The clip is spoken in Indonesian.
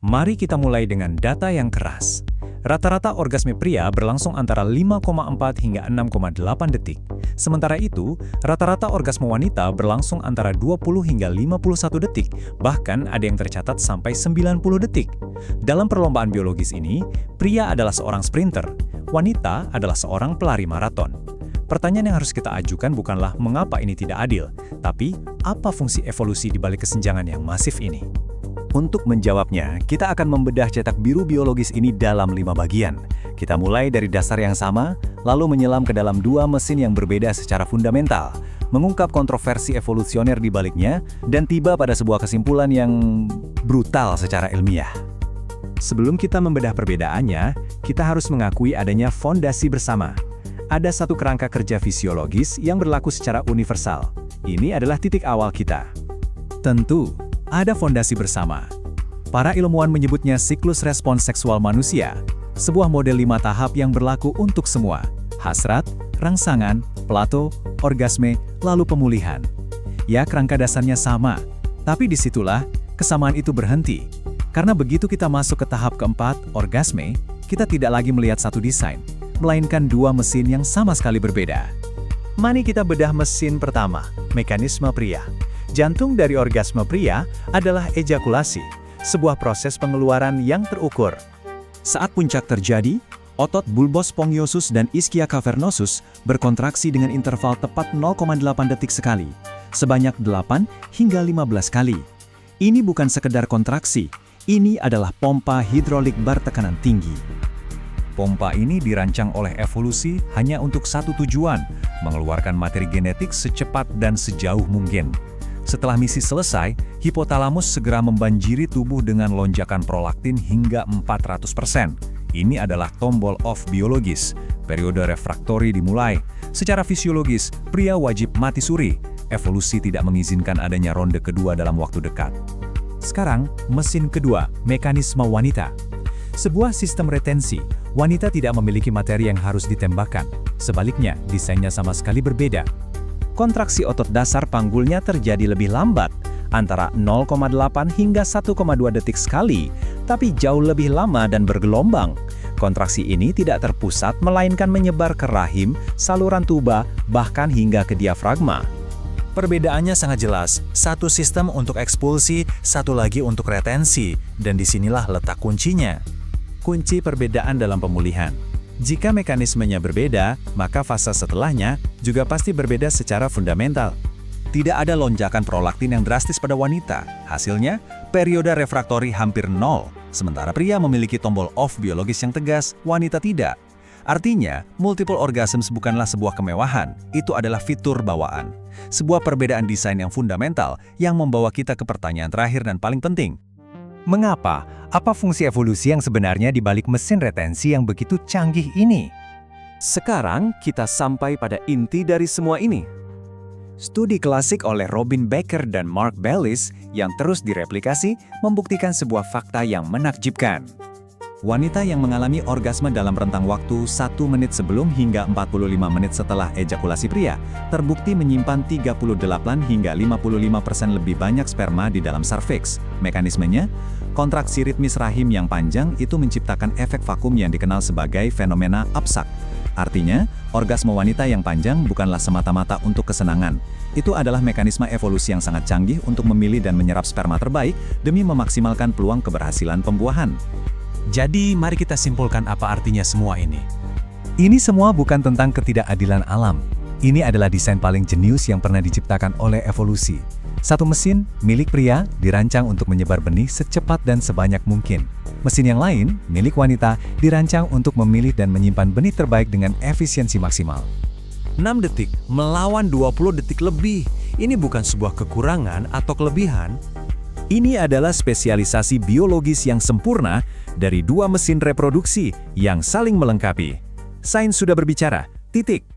Mari kita mulai dengan data yang keras. Rata-rata orgasme pria berlangsung antara 5,4 hingga 6,8 detik. Sementara itu, rata-rata orgasme wanita berlangsung antara 20 hingga 51 detik, bahkan ada yang tercatat sampai 90 detik. Dalam perlombaan biologis ini, pria adalah seorang sprinter, wanita adalah seorang pelari maraton. Pertanyaan yang harus kita ajukan bukanlah mengapa ini tidak adil, tapi apa fungsi evolusi di balik kesenjangan yang masif ini? Untuk menjawabnya, kita akan membedah cetak biru biologis ini dalam 5 bagian. Kita mulai dari dasar yang sama, lalu menyelam ke dalam 2 mesin yang berbeda secara fundamental, mengungkap kontroversi evolusioner di baliknya, dan tiba pada sebuah kesimpulan yang brutal secara ilmiah. Sebelum kita membedah perbedaannya, kita harus mengakui adanya fondasi bersama. Ada satu kerangka kerja fisiologis yang berlaku secara universal. Ini adalah titik awal kita. Tentu, ada fondasi bersama. Para ilmuwan menyebutnya siklus respons seksual manusia, sebuah model 5 tahap yang berlaku untuk semua: hasrat, rangsangan, plato, orgasme, lalu pemulihan. Ya, kerangka dasarnya sama, tapi disitulah kesamaan itu berhenti. Karena begitu kita masuk ke tahap keempat, orgasme, kita tidak lagi melihat satu desain, melainkan 2 mesin yang sama sekali berbeda. Mari kita bedah mesin pertama, mekanisme pria. Jantung dari orgasme pria adalah ejakulasi, sebuah proses pengeluaran yang terukur. Saat puncak terjadi, otot bulbus sponghiosus dan ischia cavernosus berkontraksi dengan interval tepat 0,8 detik sekali, sebanyak 8 hingga 15 kali. Ini bukan sekedar kontraksi, ini adalah pompa hidrolik bar tekanan tinggi. Pompa ini dirancang oleh evolusi hanya untuk satu tujuan, mengeluarkan materi genetik secepat dan sejauh mungkin. Setelah misi selesai, hipotalamus segera membanjiri tubuh dengan lonjakan prolaktin hingga 400%. Ini adalah tombol off biologis. Periode refraktori dimulai. Secara fisiologis, pria wajib mati suri. Evolusi tidak mengizinkan adanya ronde kedua dalam waktu dekat. Sekarang, mesin kedua, mekanisme wanita. Sebuah sistem retensi, wanita tidak memiliki materi yang harus ditembakkan. Sebaliknya, desainnya sama sekali berbeda. Kontraksi otot dasar panggulnya terjadi lebih lambat, antara 0,8 hingga 1,2 detik sekali, tapi jauh lebih lama dan bergelombang. Kontraksi ini tidak terpusat, melainkan menyebar ke rahim, saluran tuba, bahkan hingga ke diafragma. Perbedaannya sangat jelas, satu sistem untuk ekspulsi, satu lagi untuk retensi, dan disinilah letak kuncinya. Kunci perbedaan dalam pemulihan. Jika mekanismenya berbeda, maka fase setelahnya juga pasti berbeda secara fundamental. Tidak ada lonjakan prolaktin yang drastis pada wanita. Hasilnya, periode refraktori hampir 0. Sementara pria memiliki tombol off biologis yang tegas, wanita tidak. Artinya, multiple orgasms bukanlah sebuah kemewahan, itu adalah fitur bawaan. Sebuah perbedaan desain yang fundamental yang membawa kita ke pertanyaan terakhir dan paling penting. Mengapa? Apa fungsi evolusi yang sebenarnya di balik mesin retensi yang begitu canggih ini? Sekarang kita sampai pada inti dari semua ini. Studi klasik oleh Robin Becker dan Mark Bellis yang terus direplikasi membuktikan sebuah fakta yang menakjubkan. Wanita yang mengalami orgasme dalam rentang waktu 1 menit sebelum hingga 45 menit setelah ejakulasi pria, terbukti menyimpan 38 hingga 55% lebih banyak sperma di dalam serviks. Mekanismenya, kontraksi ritmis rahim yang panjang itu menciptakan efek vakum yang dikenal sebagai fenomena upsuck. Artinya, orgasme wanita yang panjang bukanlah semata-mata untuk kesenangan. Itu adalah mekanisme evolusi yang sangat canggih untuk memilih dan menyerap sperma terbaik demi memaksimalkan peluang keberhasilan pembuahan. Jadi, mari kita simpulkan apa artinya semua ini. Ini semua bukan tentang ketidakadilan alam. Ini adalah desain paling jenius yang pernah diciptakan oleh evolusi. Satu mesin, milik pria, dirancang untuk menyebar benih secepat dan sebanyak mungkin. Mesin yang lain, milik wanita, dirancang untuk memilih dan menyimpan benih terbaik dengan efisiensi maksimal. 6 detik melawan 20 detik lebih. Ini bukan sebuah kekurangan atau kelebihan. Ini adalah spesialisasi biologis yang sempurna dari 2 mesin reproduksi yang saling melengkapi. Sains sudah berbicara, titik.